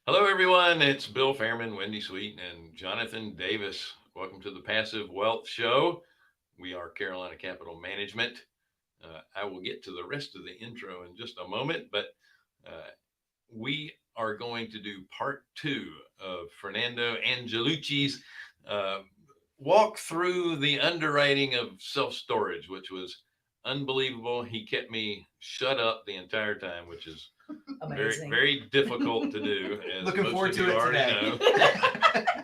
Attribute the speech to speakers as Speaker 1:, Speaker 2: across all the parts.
Speaker 1: Hello, everyone. It's Bill Fairman, Wendy Sweet, and Jonathan Davis. Welcome to the Passive Wealth Show. We are Carolina Capital Management. I will get to the rest of the intro in just a moment, but uh, we are going to do part two of Fernando Angelucci's uh, walk through the underwriting of self storage, which was unbelievable. He kept me shut up the entire time, which is very,
Speaker 2: Amazing.
Speaker 1: very difficult to do, as
Speaker 3: Looking
Speaker 1: most
Speaker 3: forward
Speaker 1: of
Speaker 3: to
Speaker 1: you
Speaker 3: it
Speaker 1: already
Speaker 3: today.
Speaker 1: know.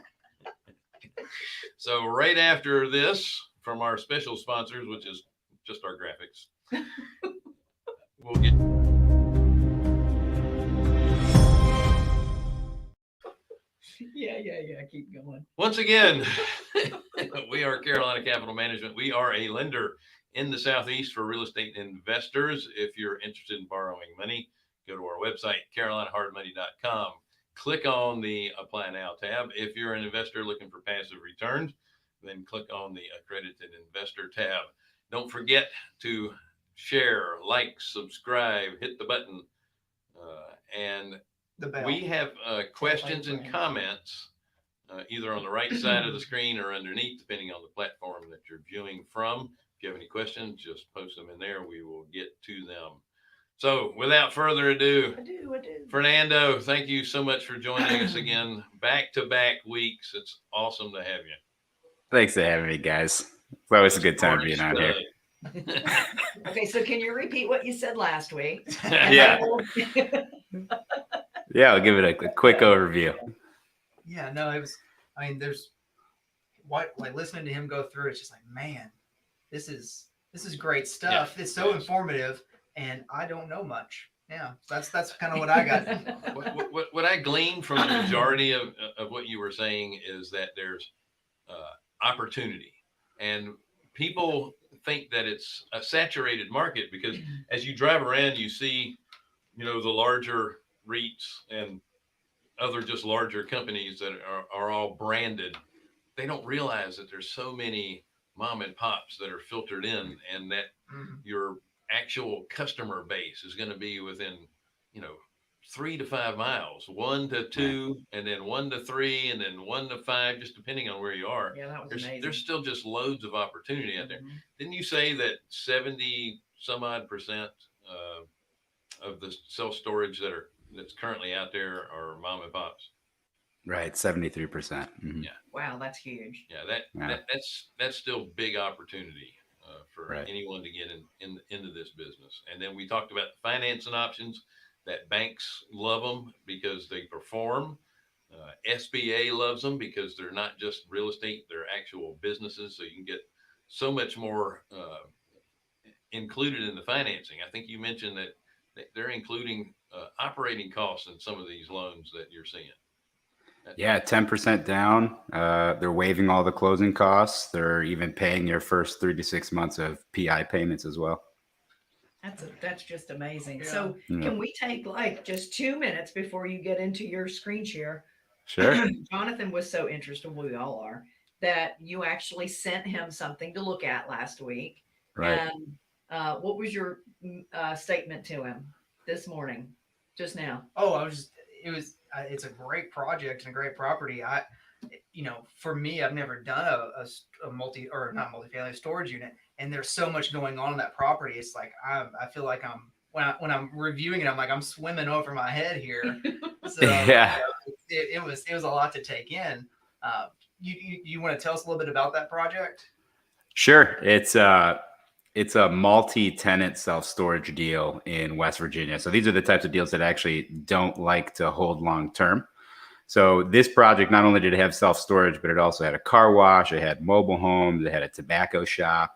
Speaker 1: So, right after this, from our special sponsors, which is just our graphics, we'll get.
Speaker 2: Yeah. Keep going.
Speaker 1: Once again, we are Carolina Capital Management. We are a lender in the Southeast for real estate investors. If you're interested in borrowing money, go to our website, carolinahardmoney.com. Click on the Apply Now tab. If you're an investor looking for passive returns, then click on the Accredited Investor tab. Don't forget to share, like, subscribe, hit the button, and
Speaker 3: The bell.
Speaker 1: we have questions and comments either on the right side of the screen or underneath, depending on the platform that you're viewing from. If you have any questions, just post them in there. We will get to them. So, without further ado,
Speaker 2: I do.
Speaker 1: Fernando, thank you so much for joining us again. Back to back weeks. It's awesome to have you.
Speaker 4: Thanks for having me, guys. It's always a good time
Speaker 1: Sporty
Speaker 4: being on here.
Speaker 2: Okay, so can you repeat what you said last week?
Speaker 4: Yeah. Yeah, I'll give it a quick overview.
Speaker 3: Yeah, no, it was. I mean, there's what like listening to him go through. It's just like, man, this is great stuff.
Speaker 1: Yeah,
Speaker 3: it's so
Speaker 1: yes.
Speaker 3: informative, and I don't know much. Yeah, that's kind of what I got.
Speaker 1: What I gleaned from the majority of what you were saying is that there's opportunity, and people think that it's a saturated market because as you drive around, you see, the larger REITs and other just larger companies that are all branded. They don't realize that there's so many mom and pops that are filtered in, and that
Speaker 3: Mhm.
Speaker 1: your actual customer base is going to be within, you know, 3 to 5 miles, 1 to 2, and then 1 to 3, and then 1 to 5, just depending on where you are.
Speaker 2: Yeah, that was
Speaker 1: There's
Speaker 2: amazing.
Speaker 1: there's still just loads of opportunity out there.
Speaker 2: Mhm.
Speaker 1: Didn't you say that 70 some odd percent of the self storage that's currently out there are mom and pops?
Speaker 4: Right, 73%.
Speaker 1: Yeah.
Speaker 2: Wow, that's huge.
Speaker 1: Yeah,
Speaker 4: Yeah.
Speaker 1: that's still big opportunity for
Speaker 4: Right.
Speaker 1: anyone to get into this business. And then we talked about financing options that banks love them because they perform. SBA loves them because they're not just real estate; they're actual businesses. So you can get so much more included in the financing. I think you mentioned that they're including operating costs in some of these loans that you're seeing.
Speaker 4: Yeah, 10% down. They're waiving all the closing costs. They're even paying your first 3 to 6 months of PI payments as well.
Speaker 2: That's just amazing.
Speaker 3: Yeah.
Speaker 2: So
Speaker 4: Yeah.
Speaker 2: can we take like just 2 minutes before you get into your screen share?
Speaker 4: Sure.
Speaker 2: Jonathan was so interested, we all are, that you actually sent him something to look at last week.
Speaker 4: Right.
Speaker 2: And what was your statement to him this morning, just now?
Speaker 3: Oh, it's a great project and a great property. For me, I've never done a multi or not multifamily storage unit, and there's so much going on in that property. It's like I feel like when I'm reviewing it, I'm like I'm swimming over my head here. So
Speaker 4: Yeah.
Speaker 3: it was a lot to take in. You want to tell us a little bit about that project?
Speaker 4: Sure. It's a multi-tenant self-storage deal in West Virginia. So these are the types of deals that actually don't like to hold long term. So this project, not only did it have self-storage, but it also had a car wash, it had mobile homes, it had a tobacco shop.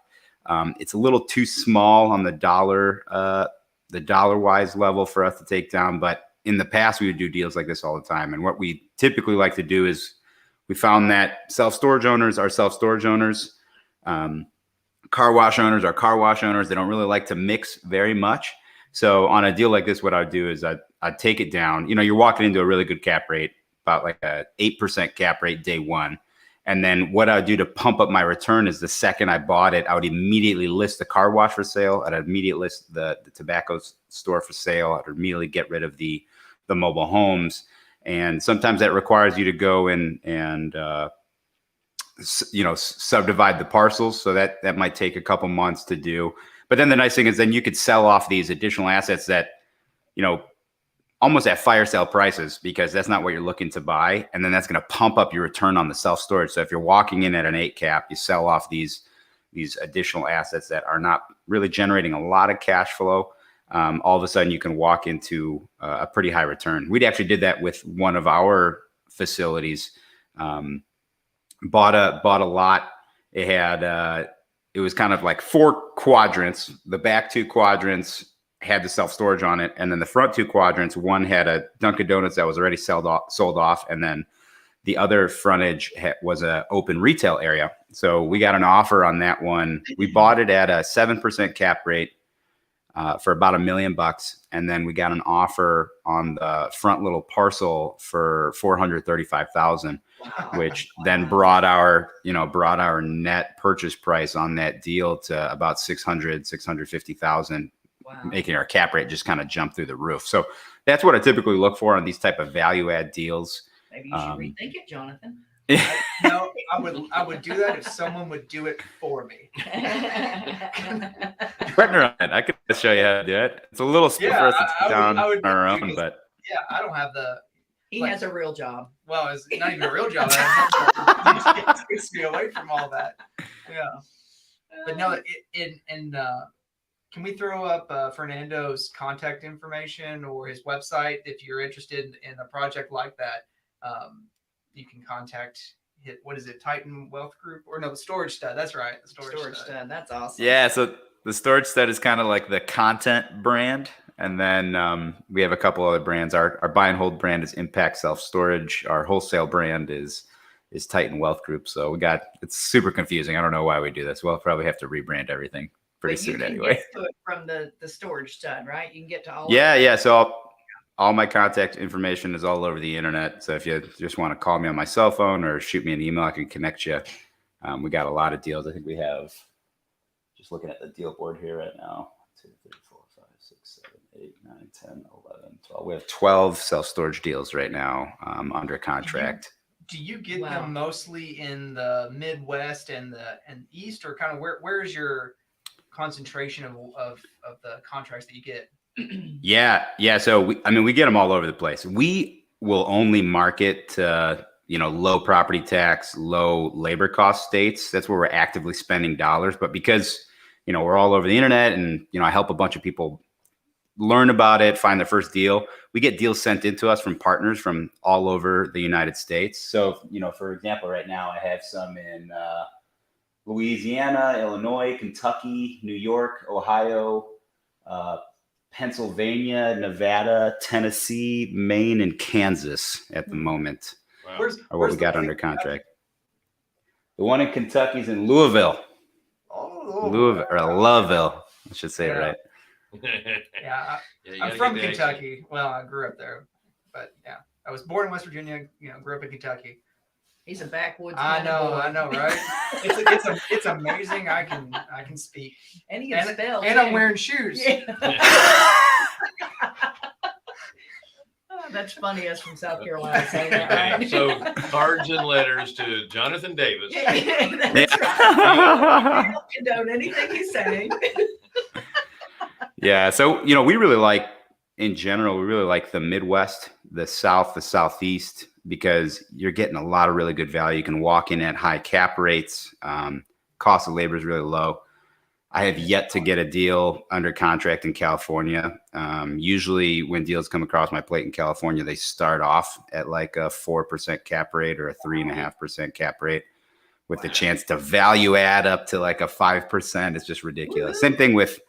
Speaker 4: It's a little too small on the dollar wise level for us to take down. But in the past, we would do deals like this all the time. And what we typically like to do is we found that self-storage owners are self-storage owners. Car wash owners are car wash owners. They don't really like to mix very much. So on a deal like this, what I'd do is I'd take it down. You're walking into a really good cap rate, about like a 8% cap rate day one. And then what I'd do to pump up my return is the second I bought it, I would immediately list the car wash for sale. I'd immediately list the tobacco store for sale. I'd immediately get rid of the mobile homes. And sometimes that requires you to go in and subdivide the parcels. So that might take a couple months to do. But then the nice thing is then you could sell off these additional assets that, almost at fire sale prices, because that's not what you're looking to buy. And then that's going to pump up your return on the self-storage. So if you're walking in at an 8 cap, you sell off these additional assets that are not really generating a lot of cash flow. All of a sudden you can walk into a pretty high return. We actually did that with one of our facilities. Bought a lot. It had it was kind of like 4 quadrants. The back 2 quadrants had the self-storage on it, and then the front 2 quadrants, one had a Dunkin' Donuts that was already sold off, and then the other frontage was an open retail area. So we got an offer on that one. We bought it at a 7% cap rate for about $1 million, and then we got an offer on the front little parcel for $435,000, which then brought our net purchase price on that deal to about $650,000.
Speaker 2: Wow.
Speaker 4: Making our cap rate just kind of jump through the roof. So that's what I typically look for on these type of value add deals.
Speaker 2: Maybe you should rethink it, Jonathan.
Speaker 3: No, I would do that if someone would do it for me.
Speaker 4: Partner on it. I could show you how to do it. It's a little slow for us to sit down
Speaker 3: I would
Speaker 4: on our own, but
Speaker 3: yeah, I don't have the.
Speaker 2: He has a real job.
Speaker 3: Well, it's not even a real job. It takes me away from all that. Yeah, but no, can we throw up Fernando's contact information or his website if you're interested in a project like that? You can contact. What is it? Titan Wealth Group or no? The Storage Stud. That's right. The Storage Stud.
Speaker 2: That's awesome.
Speaker 4: yeah. So the Storage Stud is kind of like the content brand, and then we have a couple other brands. Our buy and hold brand is Impact Self Storage. Our wholesale brand is Titan Wealth Group. So it's super confusing. I don't know why we do this. We'll probably have to rebrand everything pretty soon anyway.
Speaker 2: Get to it from the Storage Stud, right? You can get to all.
Speaker 4: Yeah. So all my contact information is all over the internet. So if you just want to call me on my cell phone or shoot me an email, I can connect you. We got a lot of deals. I think we have, just looking at the deal board here right now, 2, 3, 4, 5, 6, 7, 8, 9, 10, 11, 12. We have 12 self-storage deals right now under contract.
Speaker 3: Do you get them mostly in the Midwest and East, or kind of where's your concentration of the contracts that you get?
Speaker 4: Yeah. So we get them all over the place. We will only market to, low property tax, low labor cost states. That's where we're actively spending dollars. But because, we're all over the internet and, I help a bunch of people learn about it, find their first deal. We get deals sent into us from partners from all over the United States. So, for example, right now I have some in Louisiana, Illinois, Kentucky, New York, Ohio, Pennsylvania, Nevada, Tennessee, Maine, and Kansas at the moment.
Speaker 1: Wow.
Speaker 4: Are what we got under contract. The one in Kentucky is in Louisville. Louisville, or Loveville, I should say it right.
Speaker 3: Yeah, I'm from Kentucky. Well, I grew up there, but yeah, I was born in West Virginia. Grew up in Kentucky.
Speaker 2: He's a backwoods.
Speaker 3: I know, right? It's amazing. I can speak,
Speaker 2: and he can spell,
Speaker 3: and I'm wearing shoes.
Speaker 2: Yeah. That's funny. Us from South Carolina saying that, right?
Speaker 1: So cards and letters to Jonathan Davis.
Speaker 2: That's right. We don't condone anything he's saying.
Speaker 4: Yeah. So, we really like, in general, we really like the Midwest, the South, the Southeast, because you're getting a lot of really good value. You can walk in at high cap rates. Cost of labor is really low. I have yet to get a deal under contract in California. Usually when deals come across my plate in California, they start off at like a 4% cap rate or a 3.5% cap rate with the chance to value add up to like a 5%. It's just ridiculous. Same thing with,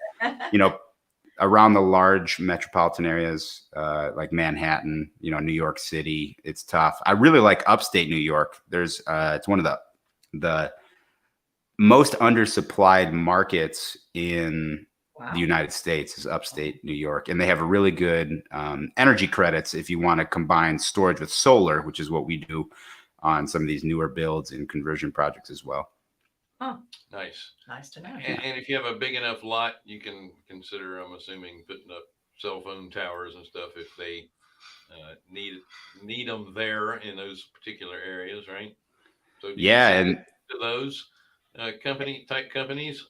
Speaker 4: around the large metropolitan areas like Manhattan, New York City. It's tough. I really like upstate New York. There's it's one of the most undersupplied markets in the United States is upstate New York, and they have a really good energy credits if you want to combine storage with solar, which is what we do on some of these newer builds and conversion projects as well.
Speaker 2: Huh.
Speaker 1: Nice
Speaker 2: to know.
Speaker 1: And if you have a big enough lot, you can consider, I'm assuming, putting up cell phone towers and stuff if they need them there in those particular areas, right? So do you
Speaker 4: Yeah,
Speaker 1: sell
Speaker 4: and
Speaker 1: to those type companies?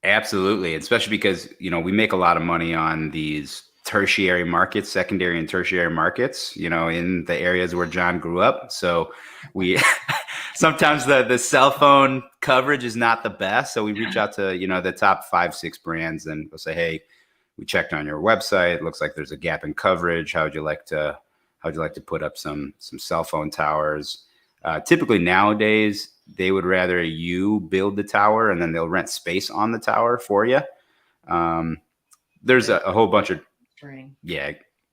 Speaker 4: absolutely, especially because we make a lot of money on these tertiary markets, secondary and tertiary markets, in the areas where John grew up. So we sometimes the cell phone coverage is not the best. So we reach out to the top 5-6 brands, and we'll say, hey, we checked on your website. It looks like there's a gap in coverage. How would you like to put up some cell phone towers? Typically nowadays, they would rather you build the tower and then they'll rent space on the tower for you. There's a whole bunch of
Speaker 2: String.
Speaker 4: yeah,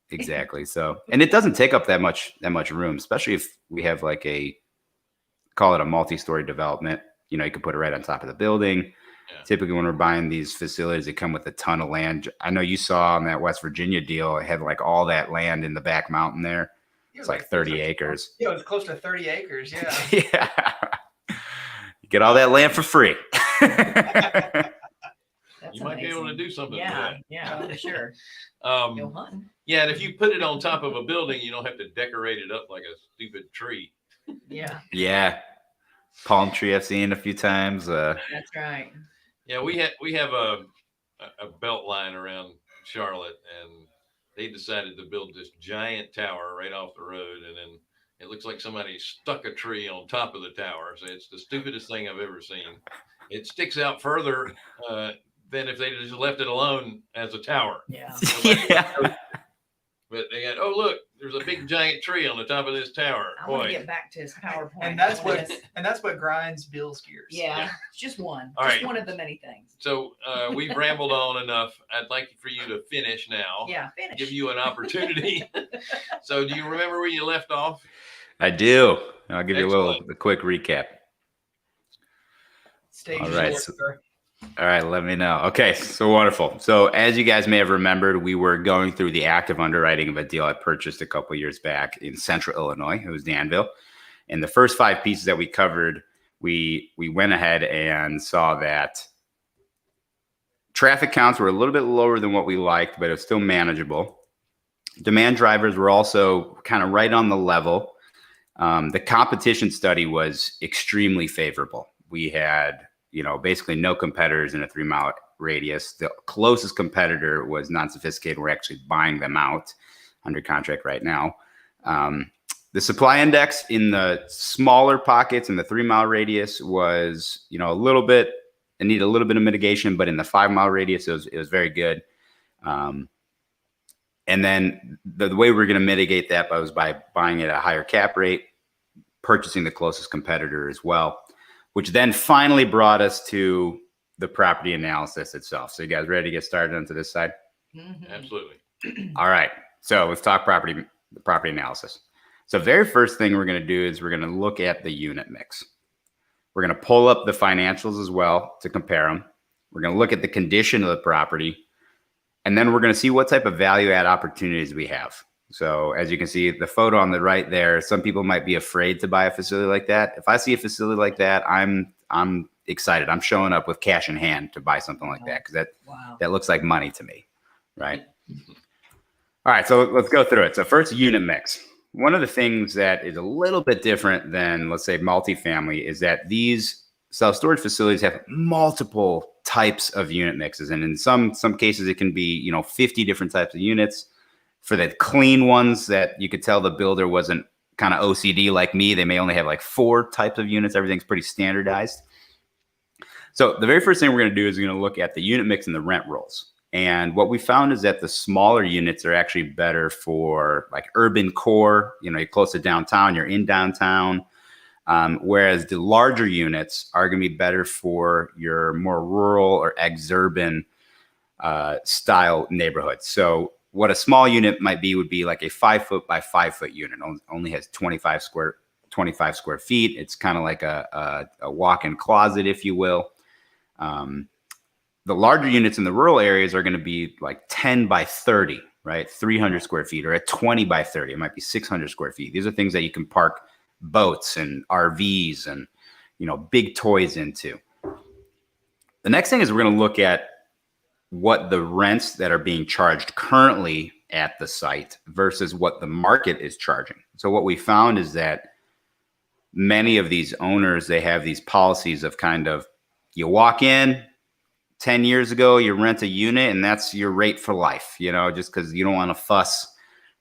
Speaker 4: exactly. So, and it doesn't take up that much room, especially if we have like call it a multi-story development. You can put it right on top of the building.
Speaker 1: Yeah.
Speaker 4: Typically, when we're buying these facilities, they come with a ton of land. I know you saw on that West Virginia deal, it had like all that land in the back mountain there. It's like 30 acres.
Speaker 3: Yeah, it was close to 30 acres. Yeah.
Speaker 4: Yeah. You get all that land for free.
Speaker 2: That's
Speaker 1: You might be able to
Speaker 2: amazing.
Speaker 1: do something
Speaker 2: Yeah,
Speaker 1: with
Speaker 2: yeah, for sure.
Speaker 1: that.
Speaker 2: Go hunting.
Speaker 1: Yeah, and if you put it on top of a building, you don't have to decorate it up like a stupid tree.
Speaker 2: Yeah,
Speaker 4: Yeah. Palm tree I've seen a few times.
Speaker 2: that's right.
Speaker 1: Yeah, we have a belt line around Charlotte, and they decided to build this giant tower right off the road, and then it looks like somebody stuck a tree on top of the tower. So it's the stupidest thing I've ever seen. It sticks out further than if they just left it alone as a tower.
Speaker 2: Yeah.
Speaker 4: Yeah.
Speaker 1: But they got, oh look, there's a big giant tree on the top of this tower.
Speaker 2: I want to
Speaker 1: Boy,
Speaker 2: get back to his PowerPoint.
Speaker 3: And that's
Speaker 2: I
Speaker 3: what
Speaker 2: wanna-
Speaker 3: grinds Bill's gears.
Speaker 2: Yeah,
Speaker 1: Yeah.
Speaker 2: it's just one.
Speaker 1: All
Speaker 2: just
Speaker 1: right.
Speaker 2: one of the many things.
Speaker 1: so we've rambled on enough. I'd like for you to finish now.
Speaker 2: Yeah, finish.
Speaker 1: Give you an opportunity. So do you remember where you left off?
Speaker 4: I do. I'll give you
Speaker 1: Excellent.
Speaker 4: a quick recap.
Speaker 3: Stage
Speaker 4: All
Speaker 3: is
Speaker 4: right,
Speaker 3: yours,
Speaker 4: so-
Speaker 3: sir.
Speaker 4: All right, let me know. Okay, so wonderful. So as you guys may have remembered, we were going through the active underwriting of a deal I purchased a couple years back in Central Illinois. It was Danville. And the first 5 pieces that we covered, we went ahead and saw that traffic counts were a little bit lower than what we liked, but it was still manageable. Demand drivers were also kind of right on the level. The competition study was extremely favorable. We had basically no competitors in a 3-mile radius. The closest competitor was non-sophisticated. We're actually buying them out under contract right now. The supply index in the smaller pockets in the 3-mile radius was, it needed a little bit of mitigation, but in the 5-mile radius, it was very good. And then the way we're going to mitigate that was by buying at a higher cap rate, purchasing the closest competitor as well, which then finally brought us to the property analysis itself. So you guys ready to get started onto this side?
Speaker 2: Mhm.
Speaker 1: Absolutely.
Speaker 4: All right. So let's talk property analysis. So very first thing we're going to do is we're going to look at the unit mix. We're going to pull up the financials as well to compare them. We're going to look at the condition of the property. And then we're going to see what type of value add opportunities we have. So as you can see, the photo on the right there, some people might be afraid to buy a facility like that. If I see a facility like that, I'm excited. I'm showing up with cash in hand to buy something like that because
Speaker 2: Wow.
Speaker 4: that looks like money to me, right? All right, so let's go through it. So first, unit mix. One of the things that is a little bit different than, let's say, multifamily is that these self-storage facilities have multiple types of unit mixes. And in some cases, it can be, 50 different types of units. For the clean ones that you could tell the builder wasn't kind of OCD like me, they may only have like 4 types of units. Everything's pretty standardized. So the very first thing we're going to do is we're going to look at the unit mix and the rent rolls. And what we found is that the smaller units are actually better for like urban core, you're close to downtown, you're in downtown. Whereas the larger units are going to be better for your more rural or exurban style neighborhoods. So what a small unit might be would be like a 5-foot by 5-foot unit. Only has 25 square feet. It's kind of like a walk-in closet, if you will. The larger units in the rural areas are going to be like 10 by 30, right? 300 square feet, or at 20 by 30, it might be 600 square feet. These are things that you can park boats and RVs and, big toys into. The next thing is we're going to look at what the rents that are being charged currently at the site versus what the market is charging. So what we found is that many of these owners, they have these policies of kind of, you walk in 10 years ago, you rent a unit and that's your rate for life, just because you don't want to fuss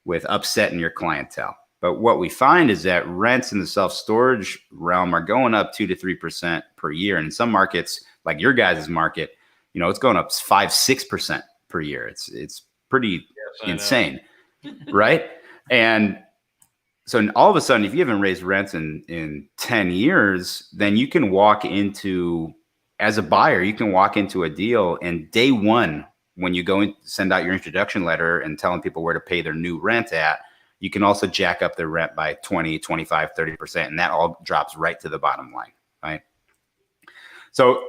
Speaker 4: with upsetting your clientele. But what we find is that rents in the self-storage realm are going up 2 to 3% per year. And in some markets, like your guys' market, it's going up 5-6% per year. It's pretty insane, right? And so all of a sudden, if you haven't raised rents in 10 years, then you can walk into, as a buyer, you can walk into a deal, and day one, when you go and send out your introduction letter and telling people where to pay their new rent at, you can also jack up their rent by 20, 25, 30%, and that all drops right to the bottom line, right? So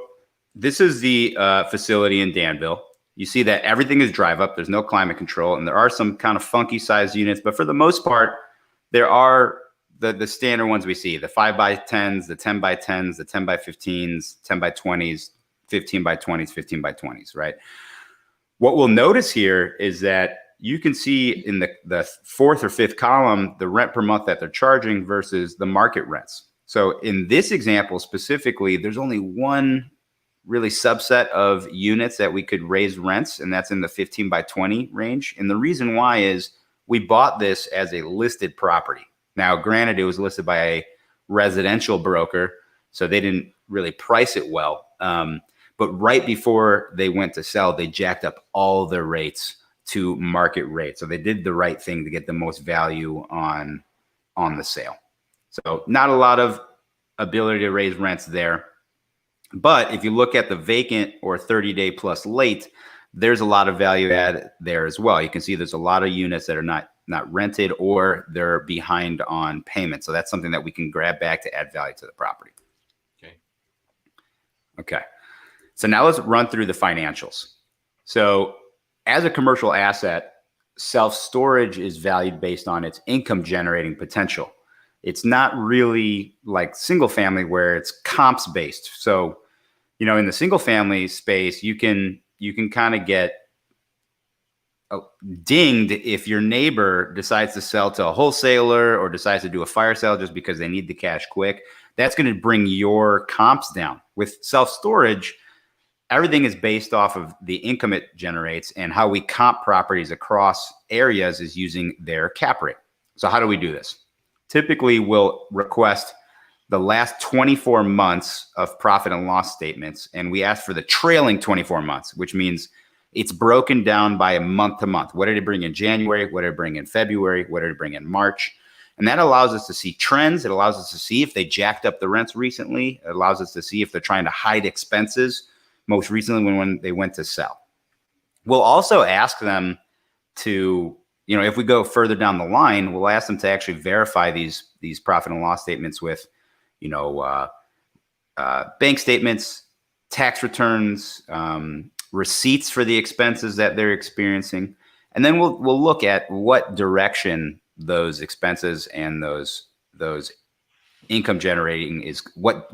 Speaker 4: this is the facility in Danville. You see that everything is drive up. There's no climate control, and there are some kind of funky size units, but for the most part, there are the standard ones we see, the 5x10s, the 10x10s, the 10x15s, 10x20s, 15x20s, 15x20s, right? What we'll notice here is that you can see in the fourth or fifth column, the rent per month that they're charging versus the market rents. So in this example specifically, there's only one really subset of units that we could raise rents, and that's in the 15x20 range. And the reason why is we bought this as a listed property. Now, granted, it was listed by a residential broker, so they didn't really price it well. But right before they went to sell, they jacked up all their rates to market rate. So they did the right thing to get the most value on the sale. So not a lot of ability to raise rents there. But if you look at the vacant or 30-day plus late, there's a lot of value add there as well. You can see there's a lot of units that are not rented or they're behind on payment. So that's something that we can grab back to add value to the property. Okay. So now let's run through the financials. So as a commercial asset, self-storage is valued based on its income generating potential. It's not really like single family where it's comps based. So, in the single family space, you can kind of get dinged if your neighbor decides to sell to a wholesaler or decides to do a fire sale just because they need the cash quick. That's going to bring your comps down. With self-storage, everything is based off of the income it generates, and how we comp properties across areas is using their cap rate. So how do we do this? Typically, we'll request the last 24 months of profit and loss statements, and we ask for the trailing 24 months, which means it's broken down by a month to month. What did it bring in January? What did it bring in February? What did it bring in March? And that allows us to see trends. It allows us to see if they jacked up the rents recently. It allows us to see if they're trying to hide expenses, most recently when they went to sell. We'll also ask them to, if we go further down the line, we'll ask them to actually verify these profit and loss statements with, bank statements, tax returns, receipts for the expenses that they're experiencing. And then we'll look at what direction those expenses and those income generating is, what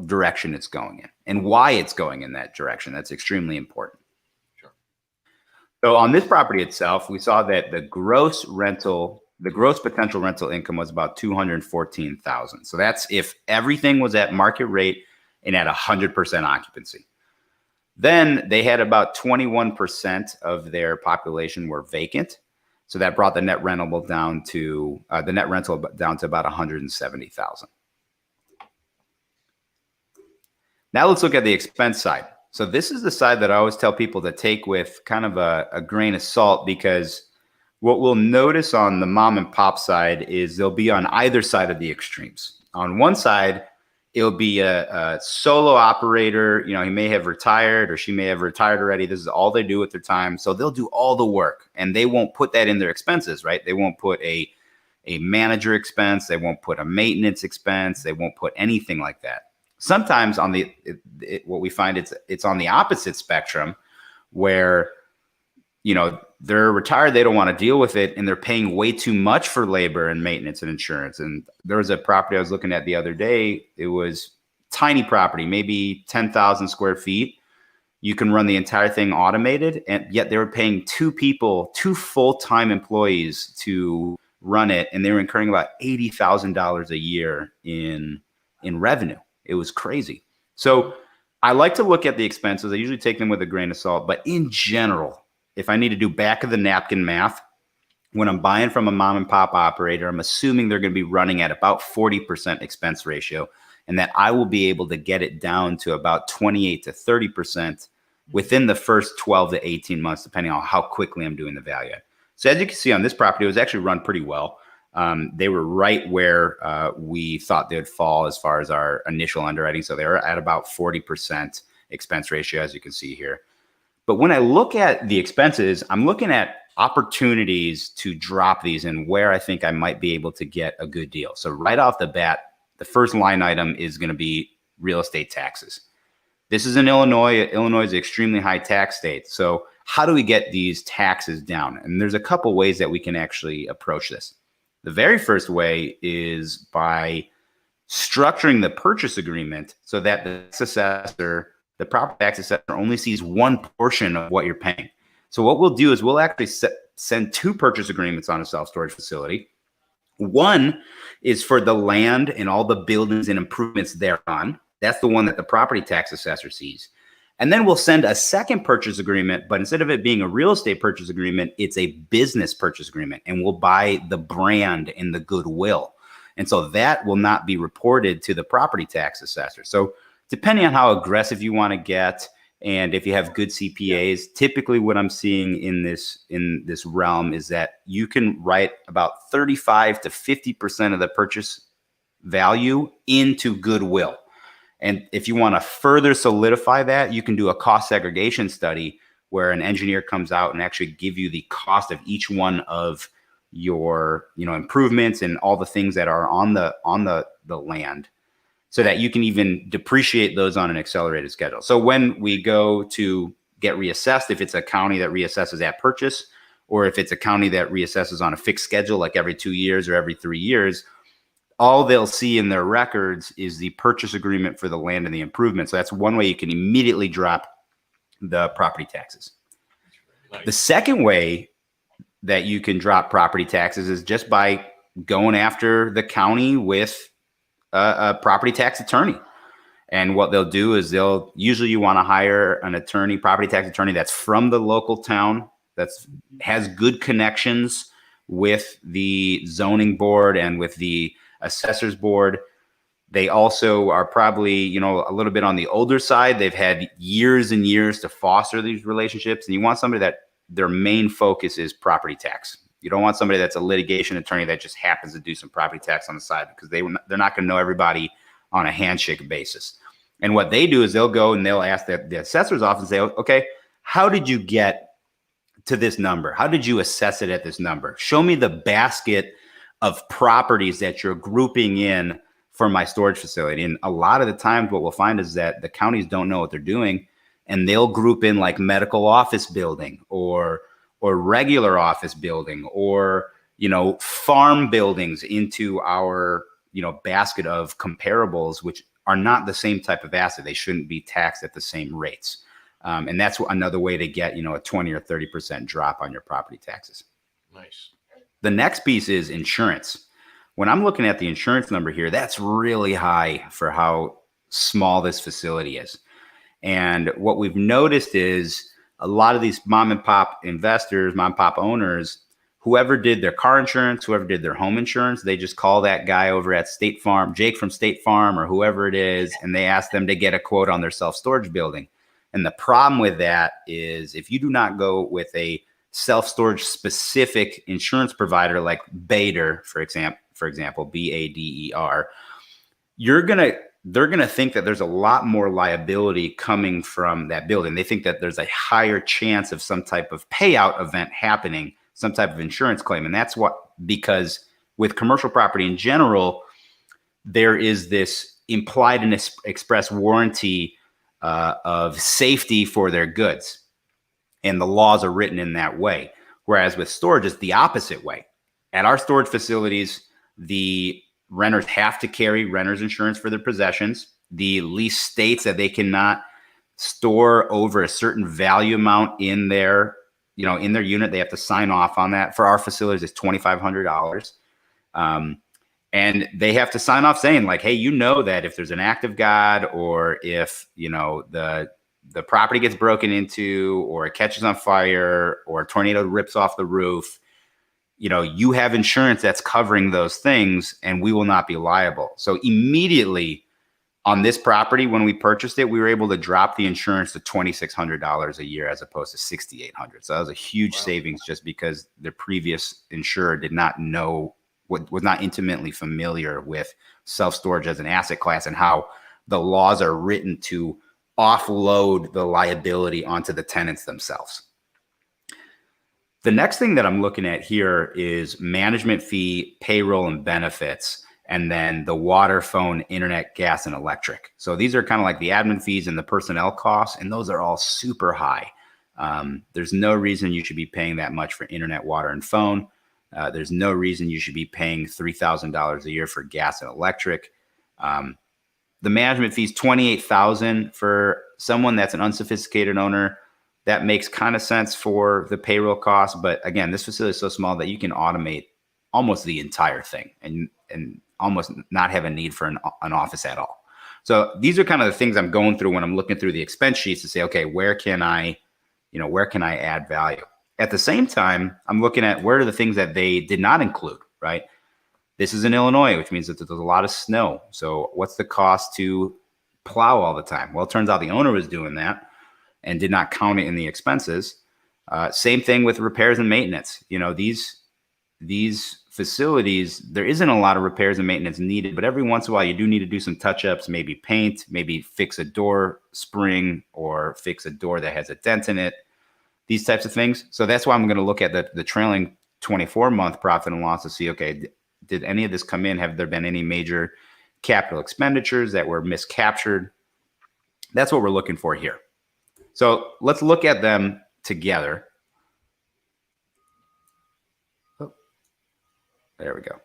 Speaker 4: direction it's going in and why it's going in that direction. That's extremely important.
Speaker 1: Sure.
Speaker 4: So on this property itself, we saw that the gross potential rental income was about $214,000. So that's if everything was at market rate and at 100% occupancy. Then they had about 21% of their population were vacant. So that brought the net rental down to about $170,000. Now let's look at the expense side. So this is the side that I always tell people to take with kind of a grain of salt, because what we'll notice on the mom and pop side is they'll be on either side of the extremes. On one side, it'll be a solo operator. He may have retired or she may have retired already. This is all they do with their time. So they'll do all the work and they won't put that in their expenses, right? They won't put a manager expense. They won't put a maintenance expense. They won't put anything like that. Sometimes what we find it's on the opposite spectrum where, they're retired, they don't want to deal with it, and they're paying way too much for labor and maintenance and insurance. And there was a property I was looking at the other day. It was tiny property, maybe 10,000 square feet. You can run the entire thing automated, and yet they were paying two full-time employees to run it, and they were incurring about $80,000 a year in revenue. It was crazy. So I like to look at the expenses. I usually take them with a grain of salt, but in general, if I need to do back of the napkin math, when I'm buying from a mom and pop operator, I'm assuming they're going to be running at about 40% expense ratio, and that I will be able to get it down to about 28 to 30% within the first 12 to 18 months, depending on how quickly I'm doing the value add. So as you can see on this property, it was actually run pretty well. They were right where we thought they would fall as far as our initial underwriting. So they were at about 40% expense ratio, as you can see here. But when I look at the expenses, I'm looking at opportunities to drop these and where I think I might be able to get a good deal. So right off the bat, the first line item is going to be real estate taxes. This is in Illinois. Illinois is an extremely high tax state. So how do we get these taxes down? And there's a couple ways that we can actually approach this. The very first way is by structuring the purchase agreement so that the property tax assessor only sees one portion of what you're paying. So what we'll do is we'll actually send two purchase agreements on a self-storage facility. One is for the land and all the buildings and improvements thereon. That's the one that the property tax assessor sees. And then we'll send a second purchase agreement, but instead of it being a real estate purchase agreement, it's a business purchase agreement, and we'll buy the brand and the goodwill. And so that will not be reported to the property tax assessor. So depending on how aggressive you want to get, and if you have good CPAs, typically what I'm seeing in this realm is that you can write about 35 to 50% of the purchase value into goodwill. And if you want to further solidify that, you can do a cost segregation study where an engineer comes out and actually give you the cost of each one of your, improvements and all the things that are on the land, so that you can even depreciate those on an accelerated schedule. So when we go to get reassessed, if it's a county that reassesses at purchase, or if it's a county that reassesses on a fixed schedule, like every 2 years or every 3 years, all they'll see in their records is the purchase agreement for the land and the improvement. So that's one way you can immediately drop the property taxes.
Speaker 1: Nice.
Speaker 4: The second way that you can drop property taxes is just by going after the county with a property tax attorney. And what they'll do is usually you want to hire an attorney, property tax attorney that's from the local town, has good connections with the zoning board and with the assessors board. They also are probably, a little bit on the older side. They've had years and years to foster these relationships. And you want somebody that their main focus is property tax. You don't want somebody that's a litigation attorney that just happens to do some property tax on the side, because they're not going to know everybody on a handshake basis. And what they do is they'll go and they'll ask the assessor's office and say, okay, how did you get to this number? How did you assess it at this number? Show me the basket of properties that you're grouping in for my storage facility. And a lot of the times what we'll find is that the counties don't know what they're doing, and they'll group in like medical office building or regular office building or, farm buildings into our, basket of comparables, which are not the same type of asset. They shouldn't be taxed at the same rates. And that's another way to get, a 20 or 30% drop on your property taxes.
Speaker 1: Nice.
Speaker 4: The next piece is insurance. When I'm looking at the insurance number here, that's really high for how small this facility is. And what we've noticed is a lot of these mom and pop investors, mom and pop owners, whoever did their car insurance, whoever did their home insurance, they just call that guy over at State Farm, Jake from State Farm or whoever it is, and they ask them to get a quote on their self-storage building. And the problem with that is if you do not go with a self-storage specific insurance provider like Bader, for example, BADER, they're going to think that there's a lot more liability coming from that building. They think that there's a higher chance of some type of payout event happening, some type of insurance claim. And that's because with commercial property in general, there is this implied and express warranty of safety for their goods. And the laws are written in that way. Whereas with storage, it's the opposite way. At our storage facilities, the renters have to carry renter's insurance for their possessions. The lease states that they cannot store over a certain value amount in their, in their unit, they have to sign off on that. For our facilities, it's $2,500. And they have to sign off saying like, hey, that if there's an act of God, or if, the property gets broken into, or it catches on fire, or a tornado rips off the roof, you have insurance that's covering those things, and we will not be liable. So immediately on this property, when we purchased it, we were able to drop the insurance to $2,600 a year as opposed to $6,800. So that was a huge savings, just because the previous insurer did not know, was not intimately familiar with self-storage as an asset class and how the laws are written to offload the liability onto the tenants themselves. The next thing that I'm looking at here is management fee, payroll, and benefits, and then the water, phone, internet, gas, and electric. So these are kind of like the admin fees and the personnel costs, and those are all super high. There's no reason you should be paying that much for internet, water, and phone. There's no reason you should be paying $3,000 a year for gas and electric. The management fees, $28,000 for someone that's an unsophisticated owner. That makes kind of sense for the payroll costs. But again, this facility is so small that you can automate almost the entire thing and almost not have a need for an office at all. So these are kind of the things I'm going through when I'm looking through the expense sheets to say, okay, where can I add value? At the same time, I'm looking at where are the things that they did not include, right? This is in Illinois, which means that there's a lot of snow. So what's the cost to plow all the time? Well, it turns out the owner was doing that and did not count it in the expenses. Same thing with repairs and maintenance. These facilities, there isn't a lot of repairs and maintenance needed, but every once in a while you do need to do some touch-ups, maybe paint, maybe fix a door spring or fix a door that has a dent in it, these types of things. So that's why I'm going to look at the trailing 24-month profit and loss to see, okay, did any of this come in? Have there been any major capital expenditures that were miscaptured? That's what we're looking for here. So let's look at them together. Oh, there we go.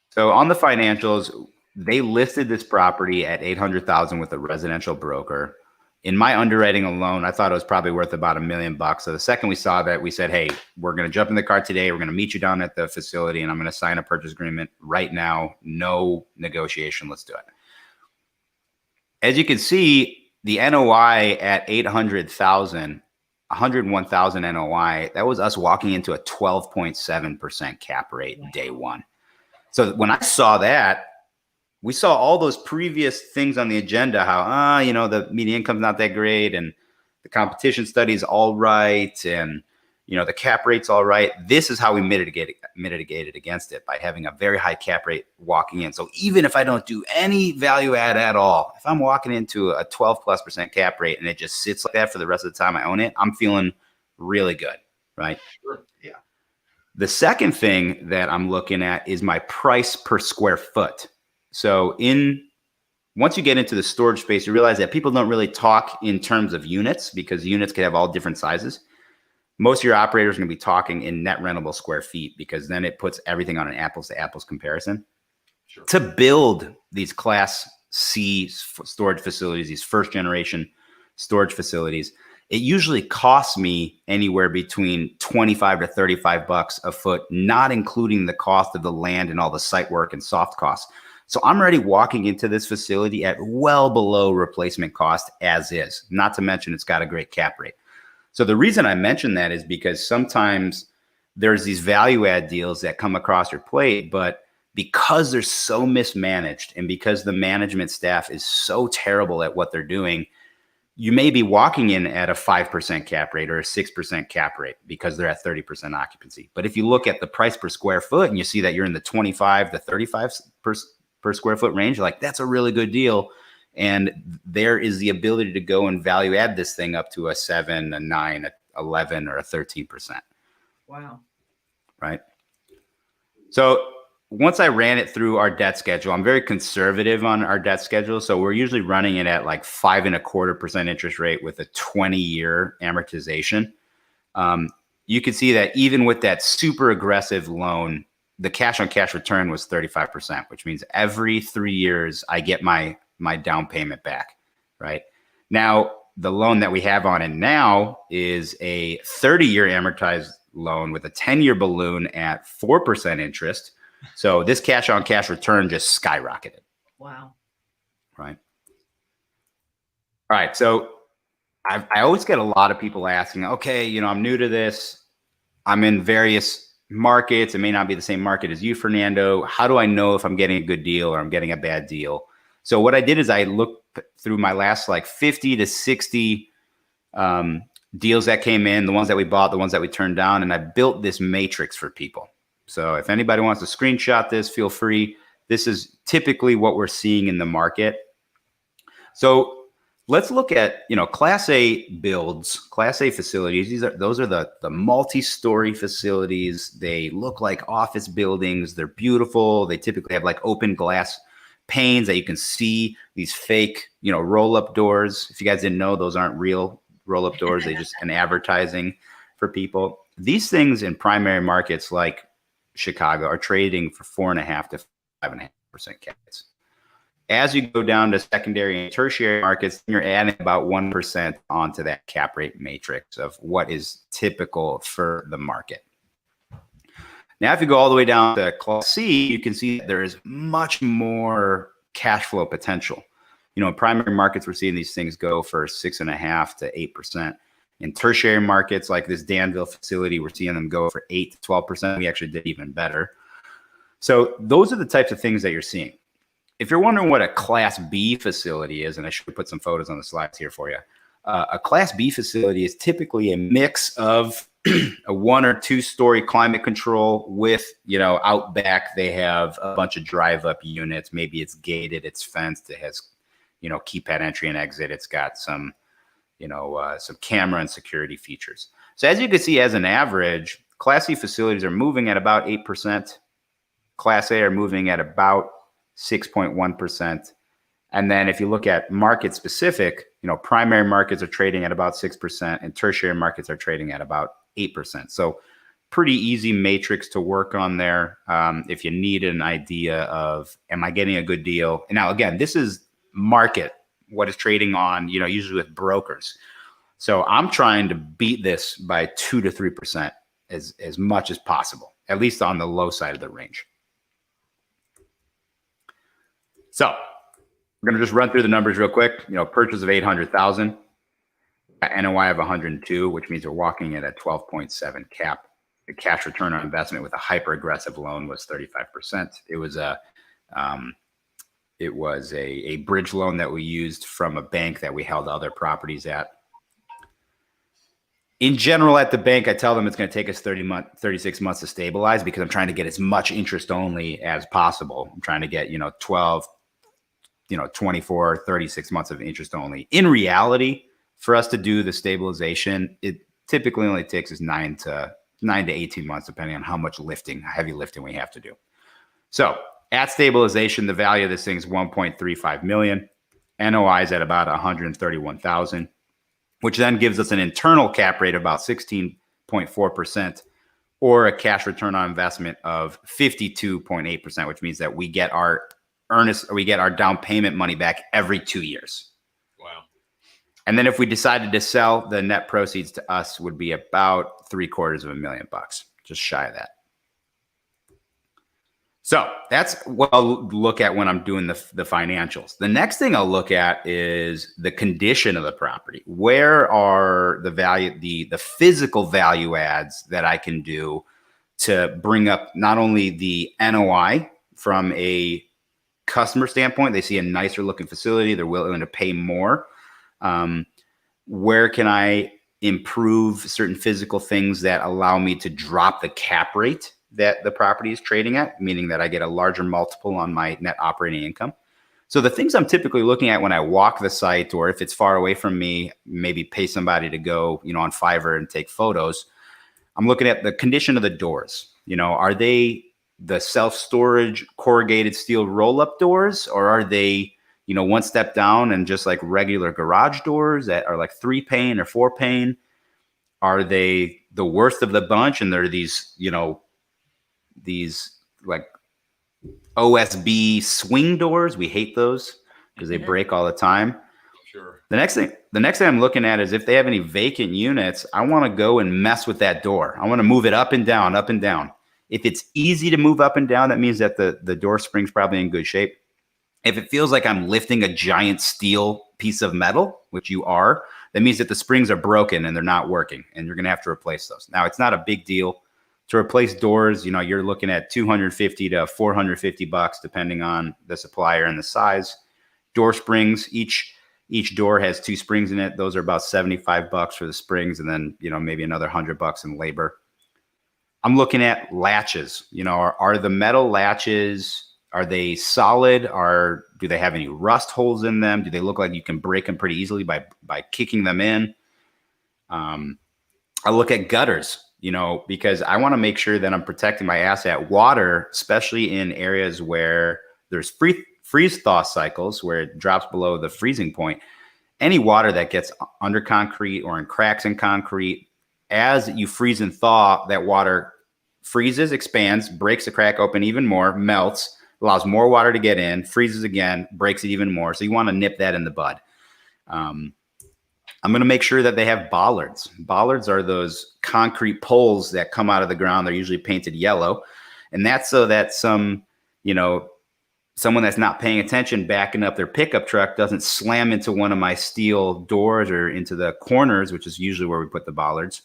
Speaker 4: So on the financials, they listed this property at $800,000 with a residential broker. In my underwriting alone, I thought it was probably worth about $1 million. So the second we saw that, we said, hey, we're going to jump in the car today. We're going to meet you down at the facility, and I'm going to sign a purchase agreement right now. No negotiation. Let's do it. As you can see, the NOI at $800,000, $101,000 NOI, that was us walking into a 12.7% cap rate day one. So when I saw that, we saw all those previous things on the agenda, how, the median income's not that great, and the competition study's all right, and, the cap rate's all right. This is how we mitigated against it, by having a very high cap rate walking in. So even if I don't do any value add at all, if I'm walking into a 12+% cap rate and it just sits like that for the rest of the time I own it, I'm feeling really good, right?
Speaker 1: Sure.
Speaker 3: Yeah.
Speaker 4: The second thing that I'm looking at is my price per square foot. So once you get into the storage space, you realize that people don't really talk in terms of units, because units can have all different sizes. Most of your operators are going to be talking in net rentable square feet, because then it puts everything on an apples to apples comparison.
Speaker 1: Sure. To
Speaker 4: To build these Class C storage facilities, these first generation storage facilities, it usually costs me anywhere between $25 to $35 a foot, not including the cost of the land and all the site work and soft costs. So I'm already walking into this facility at well below replacement cost as is, not to mention it's got a great cap rate. So the reason I mention that is because sometimes there's these value add deals that come across your plate, but because they're so mismanaged and because the management staff is so terrible at what they're doing, you may be walking in at a 5% cap rate or a 6% cap rate because they're at 30% occupancy. But if you look at the price per square foot and you see that you're in the 25 to 35 per square foot range, like that's a really good deal. And there is the ability to go and value add this thing up to a 7, a 9, a 11, or a 13%.
Speaker 2: Wow.
Speaker 4: Right. So once I ran it through our debt schedule, I'm very conservative on our debt schedule. So we're usually running it at like 5.25% interest rate with a 20-year amortization. You can see that even with that super aggressive loan, the cash on cash return was 35%, which means every 3 years I get my down payment back, right? Now, the loan that we have on it now is a 30-year amortized loan with a 10-year balloon at 4% interest. So this cash on cash return just skyrocketed.
Speaker 2: Wow.
Speaker 4: Right. All right. So I always get a lot of people asking, okay, you know, I'm new to this. I'm in various markets. It may not be the same market as you, Fernando. How do I know if I'm getting a good deal or I'm getting a bad deal? So what I did is I looked through my last like 50 to 60 deals that came in, the ones that we bought, the ones that we turned down, and I built this matrix for people. So if anybody wants to screenshot this, feel free. This is typically what we're seeing in the market. So let's look at, you know, Class A builds, Class A facilities. Those are the multi-story facilities. They look like office buildings. They're beautiful. They typically have like open glass panes that you can see, these fake, you know, roll-up doors. If you guys didn't know, those aren't real roll-up doors. They just an advertising for people. These things in primary markets like Chicago are trading for 4.5 to 5.5% cap rates. As you go down to secondary and tertiary markets, you're adding about 1% onto that cap rate matrix of what is typical for the market. Now, if you go all the way down to Class C, you can see that there is much more cash flow potential. You know, in primary markets, we're seeing these things go for 6.5 to 8%. In tertiary markets like this Danville facility, we're seeing them go for 8 to 12%. We actually did even better. So those are the types of things that you're seeing. If you're wondering what a Class B facility is, and I should put some photos on the slides here for you, a Class B facility is typically a mix of a 1 or 2 story climate control with, you know, out back they have a bunch of drive up units. Maybe it's gated, it's fenced, it has, you know, keypad entry and exit. It's got some, you know, some camera and security features. So as you can see, as an average, Class C facilities are moving at about 8%. Class A are moving at about 6.1%. And then if you look at market specific, you know, primary markets are trading at about 6% and tertiary markets are trading at about 8%. So pretty easy matrix to work on there. If you need an idea of, am I getting a good deal? And now, again, this is market, what is trading on, you know, usually with brokers. So I'm trying to beat this by 2 to 3% as much as possible, at least on the low side of the range. So we're going to just run through the numbers real quick. You know, purchase of 800,000, NOI of 102, which means we're walking at a 12.7 cap. The cash return on investment with a hyper aggressive loan was 35%. It was a bridge loan that we used from a bank that we held other properties at. In general, at the bank, I tell them it's going to take us 36 months to stabilize because I'm trying to get as much interest only as possible. I'm trying to get, 12, 24, 36 months of interest only. In reality, for us to do the stabilization, it typically only takes us 9 to 18 months, depending on how much heavy lifting we have to do. So at stabilization, the value of this thing is $1.35 million. NOI is at about 131,000, which then gives us an internal cap rate of about 16.4%, or a cash return on investment of 52.8%, which means that we get our down payment money back every 2 years.
Speaker 1: Wow.
Speaker 4: And then if we decided to sell, the net proceeds to us would be about $750,000, just shy of that. So that's what I'll look at when I'm doing the financials. The next thing I'll look at is the condition of the property. Where are the physical value adds that I can do to bring up not only the NOI from a customer standpoint, they see a nicer looking facility, they're willing to pay more. Where can I improve certain physical things that allow me to drop the cap rate that the property is trading at, meaning that I get a larger multiple on my net operating income? So the things I'm typically looking at when I walk the site, or if it's far away from me, maybe pay somebody to go, on Fiverr and take photos. I'm looking at the condition of the doors. Are they the self-storage corrugated steel roll-up doors, or are they, one step down and just like regular garage doors that are like 3-pane or 4-pane? Are they the worst of the bunch and they're these like OSB swing doors? We hate those because they break all the time.
Speaker 1: Sure.
Speaker 4: The next thing the next thing I'm looking at is if they have any vacant units, I want to go and mess with that door. I want to move it up and down, up and down. If it's easy to move up and down, that means that the door spring's probably in good shape. If it feels like I'm lifting a giant steel piece of metal, which you are, that means that the springs are broken and they're not working, and you're going to have to replace those. Now, it's not a big deal to replace doors. You know, you're looking at $250 to $450, depending on the supplier and the size. Door springs, each door has 2 springs in it. Those are about $75 for the springs, and then, you know, maybe another $100 in labor. I'm looking at latches. You know, are the metal latches, are they solid? Do they have any rust holes in them? Do they look like you can break them pretty easily by kicking them in? I look at gutters, you know, because I want to make sure that I'm protecting my asset. Water, especially in areas where there's freeze thaw cycles, where it drops below the freezing point. Any water that gets under concrete or in cracks in concrete, as you freeze and thaw, that water freezes, expands, breaks the crack open even more, melts, allows more water to get in, freezes again, breaks it even more. So you want to nip that in the bud. I'm going to make sure that they have bollards. Bollards are those concrete poles that come out of the ground. They're usually painted yellow. And that's so that someone that's not paying attention backing up their pickup truck doesn't slam into one of my steel doors or into the corners, which is usually where we put the bollards.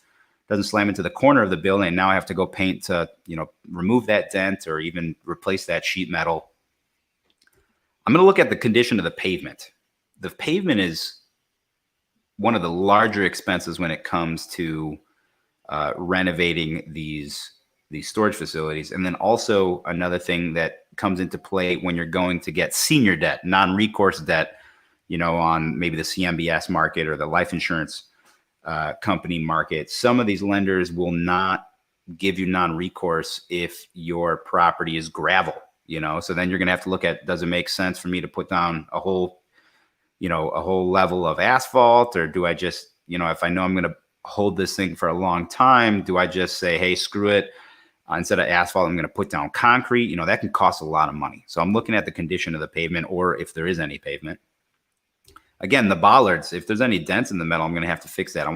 Speaker 4: Doesn't slam into the corner of the building. And now I have to go paint to, you know, remove that dent or even replace that sheet metal. I'm going to look at the condition of the pavement. The pavement is one of the larger expenses when it comes to renovating these storage facilities. And then also another thing that comes into play when you're going to get senior debt, non-recourse debt, you know, on maybe the CMBS market or the life insurance company market. Some of these lenders will not give you non-recourse if your property is gravel, you know. So then you're going to have to look at, does it make sense for me to put down a whole level of asphalt, or do I just, you know, if I know I'm going to hold this thing for a long time, do I just say, hey, screw it, instead of asphalt, I'm going to put down concrete? You know, that can cost a lot of money. So I'm looking at the condition of the pavement, or if there is any pavement. Again, the bollards, if there's any dents in the metal, I'm going to have to fix that.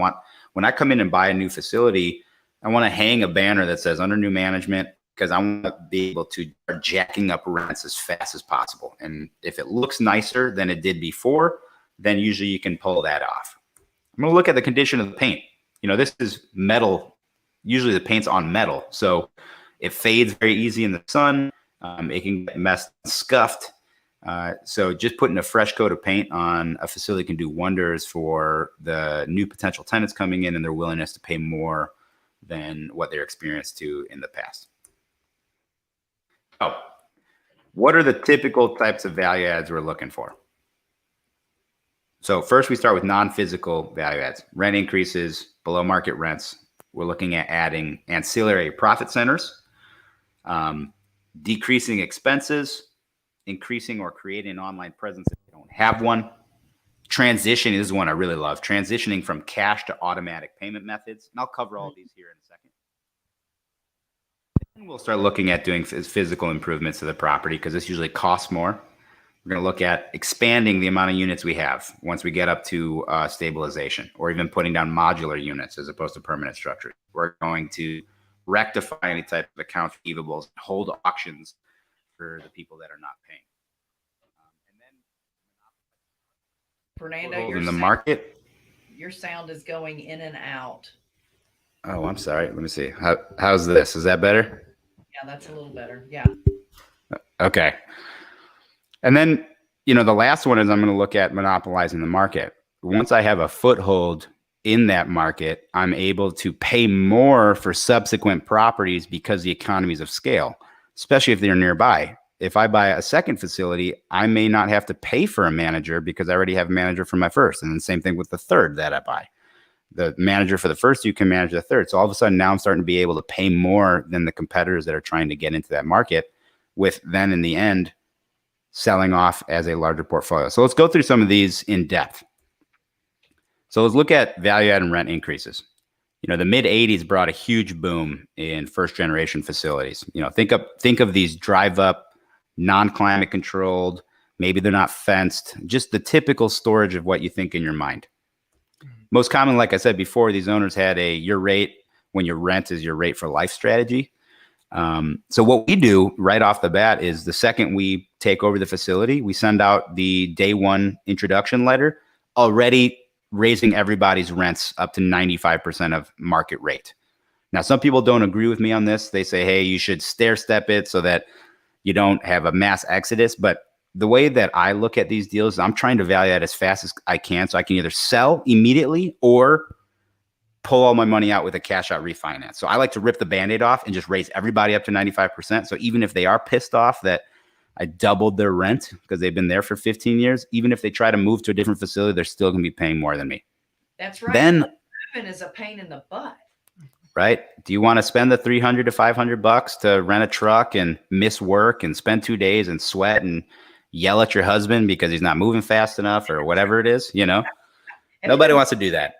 Speaker 4: When I come in and buy a new facility, I want to hang a banner that says under new management, because I want to be able to start jacking up rents as fast as possible. And if it looks nicer than it did before, then usually you can pull that off. I'm going to look at the condition of the paint. You know, this is metal. Usually the paint's on metal, so it fades very easy in the sun. It can get messed, scuffed. So just putting a fresh coat of paint on a facility can do wonders for the new potential tenants coming in and their willingness to pay more than what they're experienced to in the past. Oh, what are the typical types of value adds we're looking for? So first we start with non-physical value adds, rent increases, below market rents. We're looking at adding ancillary profit centers, decreasing expenses, increasing or creating an online presence if you don't have one. Transition is one I really love. Transitioning from cash to automatic payment methods. And I'll cover all of these here in a second. And we'll start looking at doing physical improvements to the property, because this usually costs more. We're going to look at expanding the amount of units we have once we get up to stabilization, or even putting down modular units as opposed to permanent structures. We're going to rectify any type of accounts receivables, hold auctions for the people that are not paying.
Speaker 2: Fernando,
Speaker 4: In the market.
Speaker 2: Your sound is going in and out.
Speaker 4: Oh, I'm sorry. Let me see. How's this? Is that better?
Speaker 2: Yeah, that's a little better. Yeah.
Speaker 4: Okay. And then, you know, the last one is I'm going to look at monopolizing the market. Once I have a foothold in that market, I'm able to pay more for subsequent properties because the economies of scale, especially if they're nearby. If I buy a second facility, I may not have to pay for a manager because I already have a manager for my first. And then same thing with the third that I buy. The manager for the first, you can manage the third. So all of a sudden now I'm starting to be able to pay more than the competitors that are trying to get into that market, with then in the end selling off as a larger portfolio. So let's go through some of these in depth. So let's look at value add and rent increases. You know, the mid 80s brought a huge boom in first generation facilities. You know, think of these drive up, non-climate controlled, maybe they're not fenced, just the typical storage of what you think in your mind. Most common, like I said before, these owners had a your rate when your rent is your rate for life strategy. So what we do right off the bat is the second we take over the facility, we send out the day one introduction letter, already raising everybody's rents up to 95% of market rate. Now, some people don't agree with me on this. They say, hey, you should stair step it so that you don't have a mass exodus. But the way that I look at these deals, I'm trying to value add as fast as I can so I can either sell immediately or pull all my money out with a cash out refinance. So I like to rip the Band-Aid off and just raise everybody up to 95%. So even if they are pissed off that I doubled their rent because they've been there for 15 years, even if they try to move to a different facility, they're still going to be paying more than me.
Speaker 2: That's right.
Speaker 4: Then,
Speaker 2: Moving is a pain in the butt.
Speaker 4: right? Do you want to spend the $300 to $500 to rent a truck and miss work and spend 2 days and sweat and yell at your husband because he's not moving fast enough or whatever it is? You know, nobody wants to do that.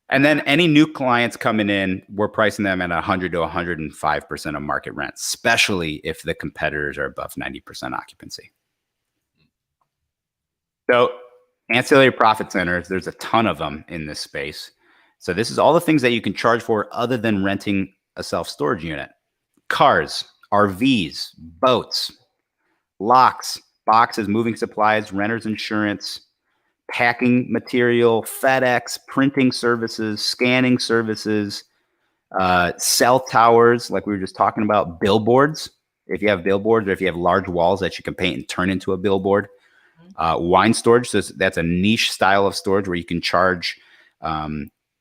Speaker 4: And then any new clients coming in, we're pricing them at 100 to 105% of market rent, especially if the competitors are above 90% occupancy. So ancillary profit centers, there's a ton of them in this space. So this is all the things that you can charge for other than renting a self-storage unit. Cars, RVs, boats, locks, boxes, moving supplies, renter's insurance, packing material, FedEx, printing services, scanning services, cell towers, like we were just talking about, billboards. If you have billboards or if you have large walls that you can paint and turn into a billboard. Wine storage, so that's a niche style of storage where you can charge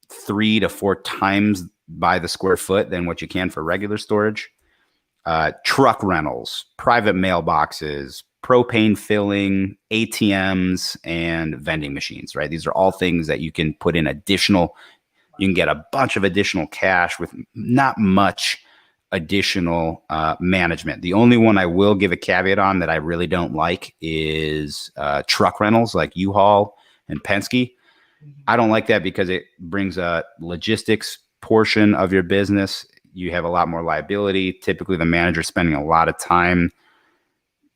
Speaker 4: 3 to 4 times by the square foot than what you can for regular storage. Truck rentals, private mailboxes, propane filling, ATMs, and vending machines, right? These are all things that you can put in additional, you can get a bunch of additional cash with not much additional management. The only one I will give a caveat on that I really don't like is truck rentals like U-Haul and Penske. I don't like that because it brings a logistics portion of your business. You have a lot more liability. Typically, the manager spending a lot of time,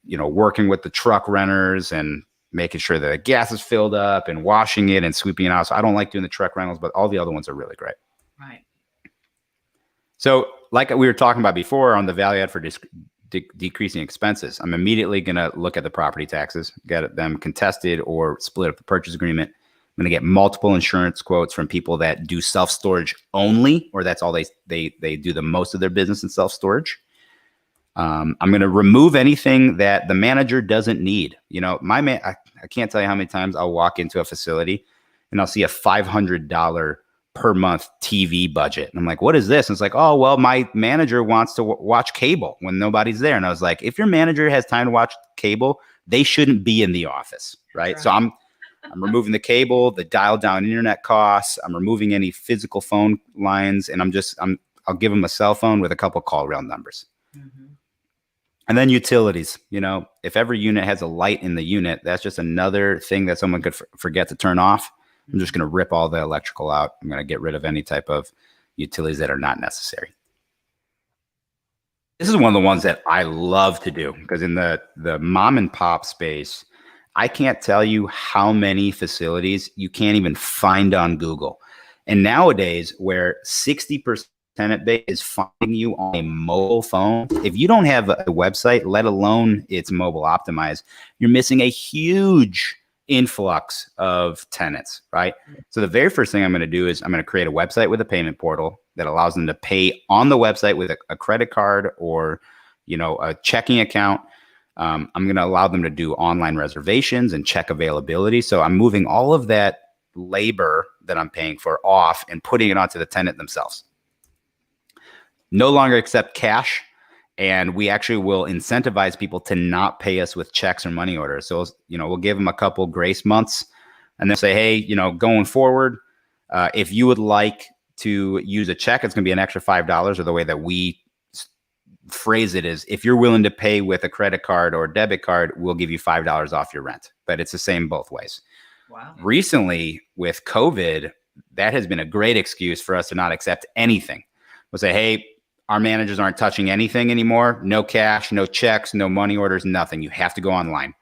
Speaker 4: you know, working with the truck renters and making sure that the gas is filled up and washing it and sweeping it out. So I don't like doing the truck rentals, but all the other ones are really great.
Speaker 2: Right.
Speaker 4: So like we were talking about before on the value add for decreasing expenses, I'm immediately going to look at the property taxes, get them contested or split up the purchase agreement. I'm going to get multiple insurance quotes from people that do self-storage only, or that's all they do the most of their business in self-storage. I'm going to remove anything that the manager doesn't need. You know, I can't tell you how many times I'll walk into a facility and I'll see a $500 per month TV budget. And I'm like, what is this? And it's like, oh, well, my manager wants to watch cable when nobody's there. And I was like, if your manager has time to watch cable, they shouldn't be in the office. Right. So I'm removing the cable, the dial down internet costs. I'm removing any physical phone lines. And I'll give them a cell phone with a couple call rail numbers.
Speaker 2: Mm-hmm.
Speaker 4: And then utilities, you know, if every unit has a light in the unit, that's just another thing that someone could forget to turn off. I'm just going to rip all the electrical out. I'm going to get rid of any type of utilities that are not necessary. This is one of the ones that I love to do because in the mom and pop space, I can't tell you how many facilities you can't even find on Google. And nowadays, where 60% tenant base is finding you on a mobile phone, if you don't have a website, let alone it's mobile optimized, you're missing a huge influx of tenants, right? So the very first thing I'm going to do is I'm going to create a website with a payment portal that allows them to pay on the website with a credit card or, you know, a checking account. I'm going to allow them to do online reservations and check availability. So I'm moving all of that labor that I'm paying for off and putting it onto the tenant themselves. No longer accept cash. And we actually will incentivize people to not pay us with checks or money orders. So, you know, we'll give them a couple grace months and then say, hey, you know, going forward, if you would like to use a check, it's going to be an extra $5, or the way that we phrase it is, if you're willing to pay with a credit card or debit card, we'll give you $5 off your rent. But it's the same both ways.
Speaker 2: Wow.
Speaker 4: Recently with COVID, that has been a great excuse for us to not accept anything. We'll say, hey, our managers aren't touching anything anymore. No cash, no checks, no money orders, nothing. You have to go online.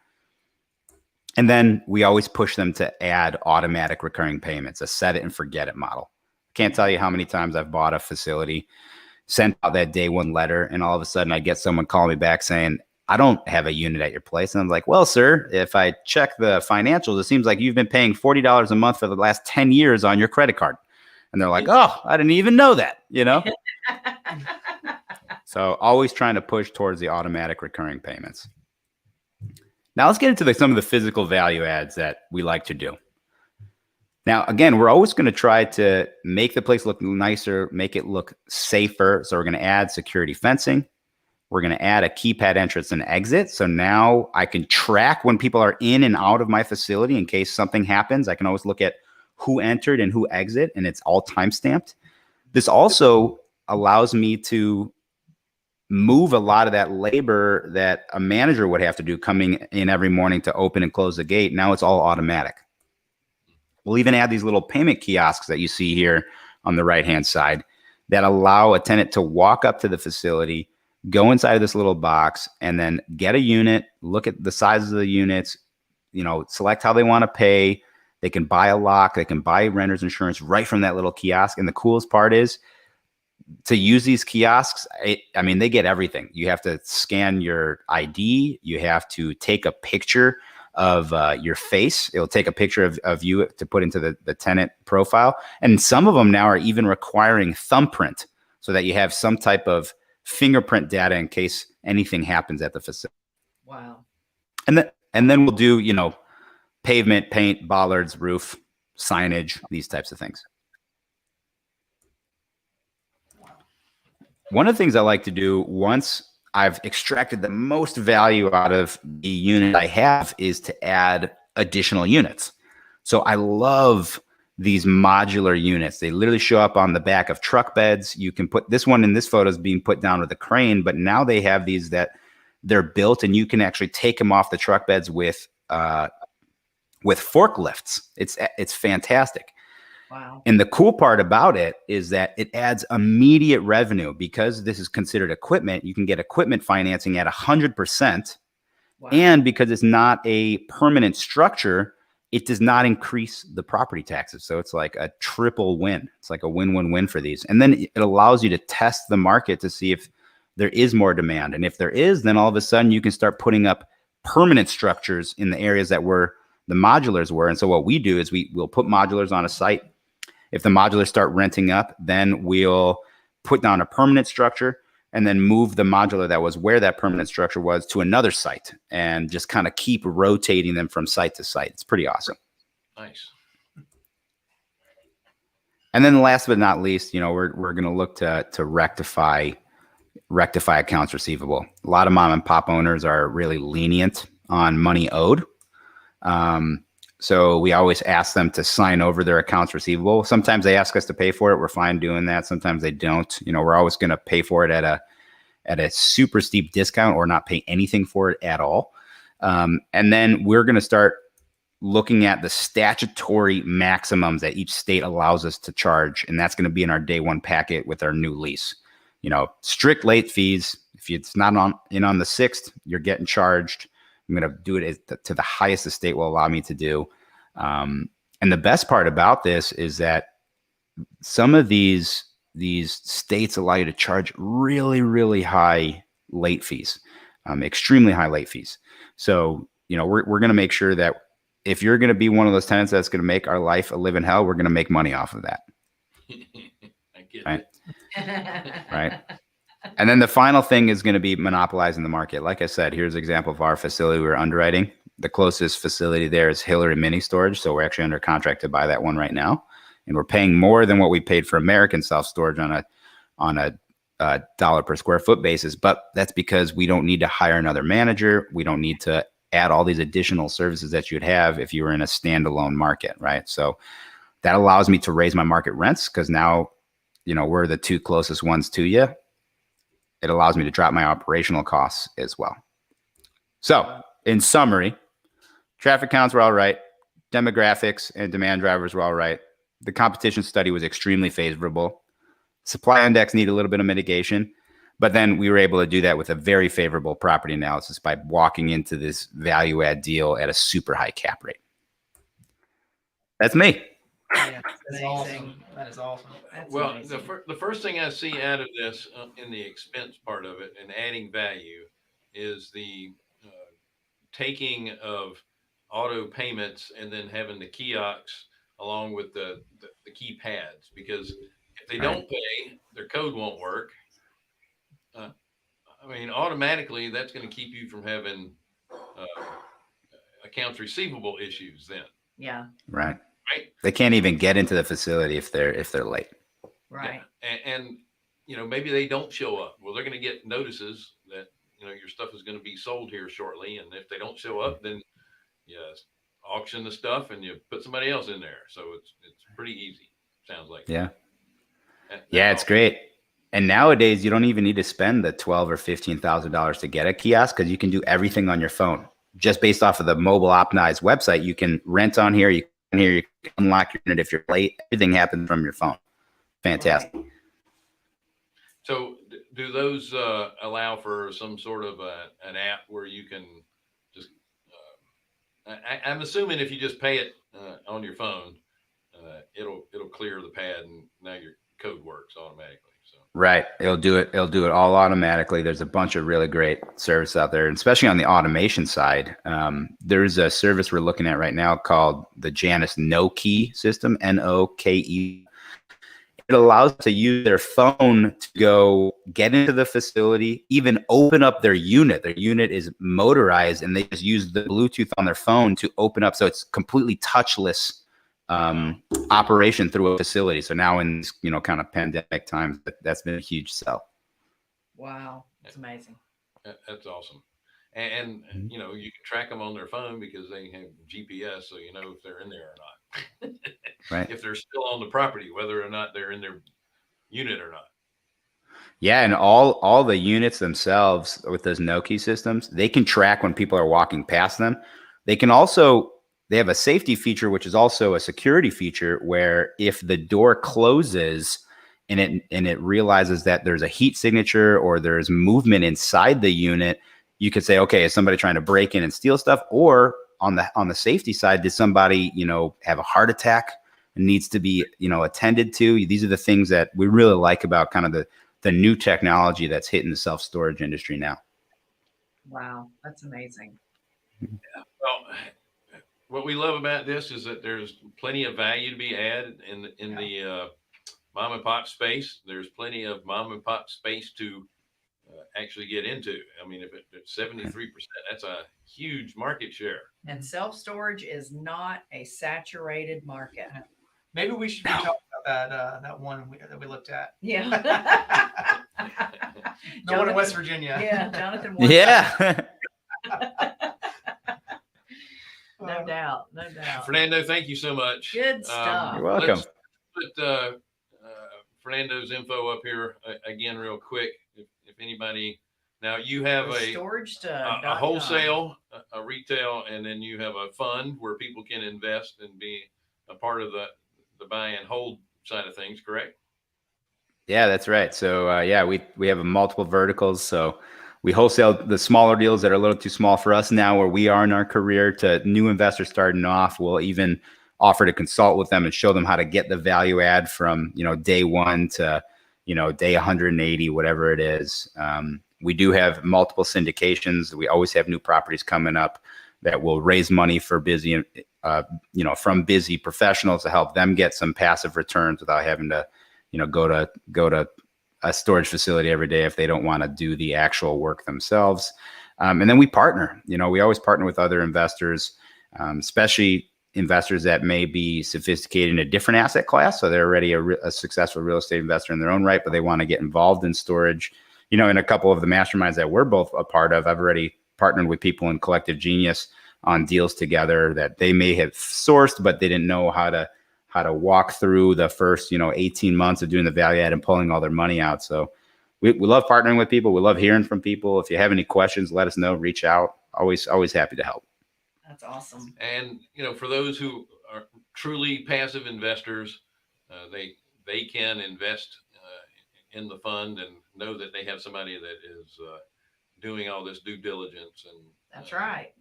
Speaker 4: And then we always push them to add automatic recurring payments, a set it and forget it model. Can't tell you how many times I've bought a facility, sent out that day one letter, and all of a sudden I get someone calling me back saying, I don't have a unit at your place. And I'm like, well, sir, if I check the financials, it seems like you've been paying $40 a month for the last 10 years on your credit card. And they're like, oh, I didn't even know that, you know? So always trying to push towards the automatic recurring payments. Now let's get into some of the physical value adds that we like to do. Now, again, we're always going to try to make the place look nicer, make it look safer. So we're going to add security fencing. We're going to add a keypad entrance and exit. So now I can track when people are in and out of my facility in case something happens. I can always look at who entered and who exit, and it's all time-stamped. This also allows me to move a lot of that labor that a manager would have to do coming in every morning to open and close the gate. Now it's all automatic. We'll even add these little payment kiosks that you see here on the right-hand side that allow a tenant to walk up to the facility, go inside of this little box, and then get a unit, look at the sizes of the units, you know, select how they want to pay. They can buy a lock, they can buy renter's insurance right from that little kiosk. And the coolest part is to use these kiosks, I mean, they get everything. You have to scan your ID. You have to take a picture of your face. It'll take a picture of you to put into the tenant profile. And some of them now are even requiring thumbprint so that you have some type of fingerprint data in case anything happens at the facility.
Speaker 2: Wow.
Speaker 4: And then we'll do, you know, pavement, paint, bollards, roof, signage, these types of things. One of the things I like to do once I've extracted the most value out of the unit I have is to add additional units. So I love these modular units. They literally show up on the back of truck beds. You can put this one in this photo is being put down with a crane, but now they have these that they're built and you can actually take them off the truck beds with forklifts. It's fantastic.
Speaker 2: Wow.
Speaker 4: And the cool part about it is that it adds immediate revenue because this is considered equipment. You can get equipment financing at 100%.
Speaker 2: Wow.
Speaker 4: And because it's not a permanent structure, it does not increase the property taxes. So it's like a triple win. It's like a win-win-win for these. And then it allows you to test the market to see if there is more demand. And if there is, then all of a sudden you can start putting up permanent structures in the areas that were the modulars were. And so what we do is we'll put modulars on a site. If the modulars start renting up, then we'll put down a permanent structure and then move the modular that was where that permanent structure was to another site and just kind of keep rotating them from site to site. It's pretty awesome.
Speaker 1: Nice.
Speaker 4: And then last but not least, you know, we're going to look to rectify accounts receivable. A lot of mom and pop owners are really lenient on money owed. So we always ask them to sign over their accounts receivable. Sometimes they ask us to pay for it. We're fine doing that. Sometimes they don't. You know, we're always going to pay for it at a super steep discount or not pay anything for it at all. And then we're going to start looking at the statutory maximums that each state allows us to charge. And that's going to be in our day one packet with our new lease. You know, strict late fees. If it's not on the 6th, you're getting charged. I'm going to do it to the highest the state will allow me to do. And the best part about this is that some of these states allow you to charge really, really high late fees, extremely high late fees. So, you know, we're going to make sure that if you're going to be one of those tenants that's going to make our life a living hell, we're going to make money off of that.
Speaker 1: I get
Speaker 4: Right.
Speaker 1: it.
Speaker 4: Right. And then the final thing is going to be monopolizing the market. Like I said, here's an example of our facility we're underwriting. The closest facility there is Hillary Mini Storage. So we're actually under contract to buy that one right now. And we're paying more than what we paid for American self-storage on a dollar per square foot basis. But that's because we don't need to hire another manager. We don't need to add all these additional services that you'd have if you were in a standalone market, right? So that allows me to raise my market rents because now, you know, we're the two closest ones to you. It allows me to drop my operational costs as well. So in summary, traffic counts were all right. Demographics and demand drivers were all right. The competition study was extremely favorable. Supply index need a little bit of mitigation, But then we were able to do that with a very favorable property analysis by walking into this value add deal at a super high cap rate. That's me.
Speaker 3: Yeah, that's
Speaker 2: Amazing.
Speaker 3: awesome. That is awesome.
Speaker 2: That's
Speaker 1: Well,
Speaker 2: amazing.
Speaker 1: the first thing I see out of this in the expense part of it and adding value is the taking of auto payments and then having the kiosks along with the keypads, because if they don't pay, their code won't work. I mean, automatically that's going to keep you from having accounts receivable issues then.
Speaker 2: Yeah.
Speaker 4: Right.
Speaker 1: Right.
Speaker 4: They can't even get into the facility if they're late.
Speaker 2: Right.
Speaker 1: Yeah. And maybe they don't show up. Well, they're going to get notices that, your stuff is going to be sold here shortly. And if they don't show up, then you auction the stuff and you put somebody else in there. So it's pretty easy. Sounds like.
Speaker 4: Yeah.
Speaker 1: That's
Speaker 4: It's great. And nowadays you don't even need to spend the $12,000 or $15,000 to get a kiosk, because you can do everything on your phone. Just based off of the mobile optimized website, you can rent on here, you can unlock your unit if you're late. Everything happens from your phone. Fantastic.
Speaker 2: Right.
Speaker 1: So do those allow for some sort of an app where you can just, I'm assuming if you just pay it on your phone, it'll clear the pad and now your code works automatically. So.
Speaker 4: Right. It'll do it all automatically. There's a bunch of really great service out there, and especially on the automation side. There's a service we're looking at right now called the Janus No Key system, NOKE. It allows to use their phone to go get into the facility, even open up their unit. Their unit is motorized, and they just use the Bluetooth on their phone to open up. So it's completely touchless operation through a facility. So now in kind of pandemic times, that's been a huge sell.
Speaker 2: Wow. That's amazing.
Speaker 1: That's awesome. And you can track them on their phone because they have GPS, so you know if they're in there or not.
Speaker 4: Right.
Speaker 1: If they're still on the property, whether or not they're in their unit or not.
Speaker 4: Yeah, and all the units themselves with those no-key systems, they can track when people are walking past them. They have a safety feature, which is also a security feature, where if the door closes and it realizes that there's a heat signature or there's movement inside the unit, you could say, okay, is somebody trying to break in and steal stuff? Or on the safety side, did somebody, have a heart attack and needs to be, attended to? These are the things that we really like about kind of the new technology that's hitting the self-storage industry now.
Speaker 2: Wow. That's amazing.
Speaker 1: Yeah. Well, what we love about this is that there's plenty of value to be added in the mom and pop space. There's plenty of mom and pop space to actually get into. I mean, if it's 73%, that's a huge market share.
Speaker 2: And self-storage is not a saturated market.
Speaker 3: Maybe we should be talking about that one that we looked at.
Speaker 2: Yeah.
Speaker 3: The one in West Virginia.
Speaker 2: Yeah, Jonathan.
Speaker 4: Yeah.
Speaker 2: No doubt.
Speaker 1: Fernando, thank you so much.
Speaker 2: Good stuff.
Speaker 4: You're welcome.
Speaker 1: Let's put Fernando's info up here again real quick. If anybody, now you have a wholesale, a retail, and then you have a fund where people can invest and be a part of the buy and hold side of things, correct?
Speaker 4: Yeah, that's right. So we have multiple verticals. So we wholesale the smaller deals that are a little too small for us now, where we are in our career, to new investors starting off. We'll even offer to consult with them and show them how to get the value add from, day one to, day 180, whatever it is. We do have multiple syndications. We always have new properties coming up that will raise money for busy, from busy professionals to help them get some passive returns without having to, go to a storage facility every day if they don't want to do the actual work themselves. And then we partner. We always partner with other investors, especially investors that may be sophisticated in a different asset class. So they're already a successful real estate investor in their own right, but they want to get involved in storage. In a couple of the masterminds that we're both a part of, I've already partnered with people in Collective Genius on deals together that they may have sourced, but they didn't know how to walk through the first, 18 months of doing the value add and pulling all their money out. So we love partnering with people. We love hearing from people. If you have any questions, let us know, reach out. Always happy to help.
Speaker 2: That's awesome.
Speaker 1: And, for those who are truly passive investors, they can invest in the fund and know that they have somebody that is doing all this due diligence and
Speaker 2: That's right.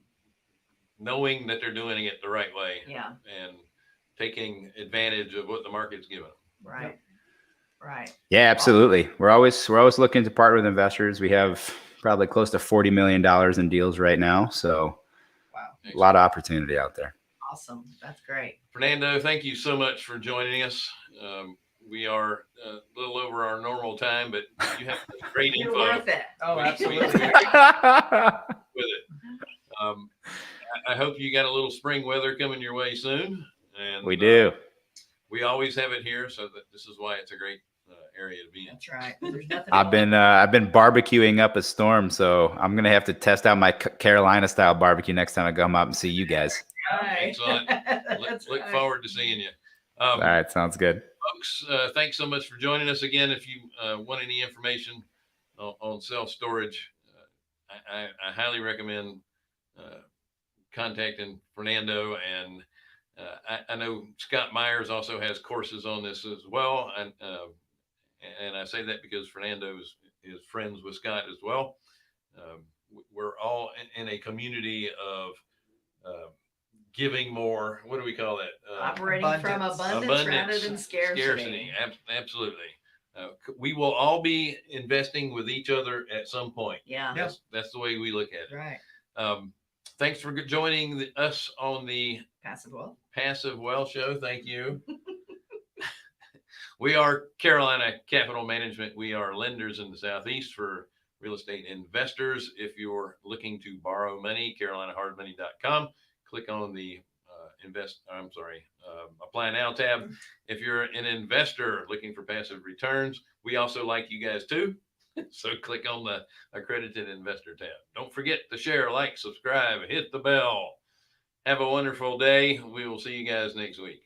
Speaker 1: knowing that they're doing it the right way
Speaker 2: Yeah.
Speaker 1: and taking advantage of what the market's giving them.
Speaker 2: Right.
Speaker 3: Yep.
Speaker 2: Right.
Speaker 4: Yeah, absolutely. We're always looking to partner with investors. We have probably close to $40 million in deals right now. So
Speaker 3: Wow.
Speaker 4: a lot of opportunity out there.
Speaker 2: Awesome. That's great.
Speaker 1: Fernando, thank you so much for joining us. We are a little over our normal time, but you have great
Speaker 2: You're
Speaker 1: info
Speaker 2: worth it.
Speaker 3: Oh,
Speaker 1: We-
Speaker 3: absolutely.
Speaker 1: with it. I hope you got a little spring weather coming your way soon. And
Speaker 4: We do.
Speaker 1: We always have it here, so that this is why it's a great area to be in.
Speaker 2: That's right. There's nothing.
Speaker 4: I've been barbecuing up a storm, so I'm gonna have to test out my Carolina style barbecue next time I come up and see you guys.
Speaker 2: Right.
Speaker 1: Excellent.
Speaker 2: That's
Speaker 1: Look
Speaker 2: right.
Speaker 1: forward to seeing you.
Speaker 4: All right, sounds good.
Speaker 1: Folks, thanks so much for joining us again. If you want any information on self-storage, I highly recommend contacting Fernando. And I know Scott Myers also has courses on this as well. And I say that because Fernando is friends with Scott as well. We're all in a community of giving more. What do we call that?
Speaker 2: Operating from abundance rather than scarcity.
Speaker 1: Absolutely. We will all be investing with each other at some point.
Speaker 2: Yeah.
Speaker 1: That's the way we look at it.
Speaker 2: Right.
Speaker 1: Thanks for joining us on the
Speaker 2: Passive wealth.
Speaker 1: Passive Wealth Show. Thank you. We are Carolina Capital Management. We are lenders in the Southeast for real estate investors. If you're looking to borrow money, carolinahardmoney.com. Click on the apply now tab. If you're an investor looking for passive returns, we also like you guys too. So click on the accredited investor tab. Don't forget to share, like, subscribe, hit the bell. Have a wonderful day. We will see you guys next week.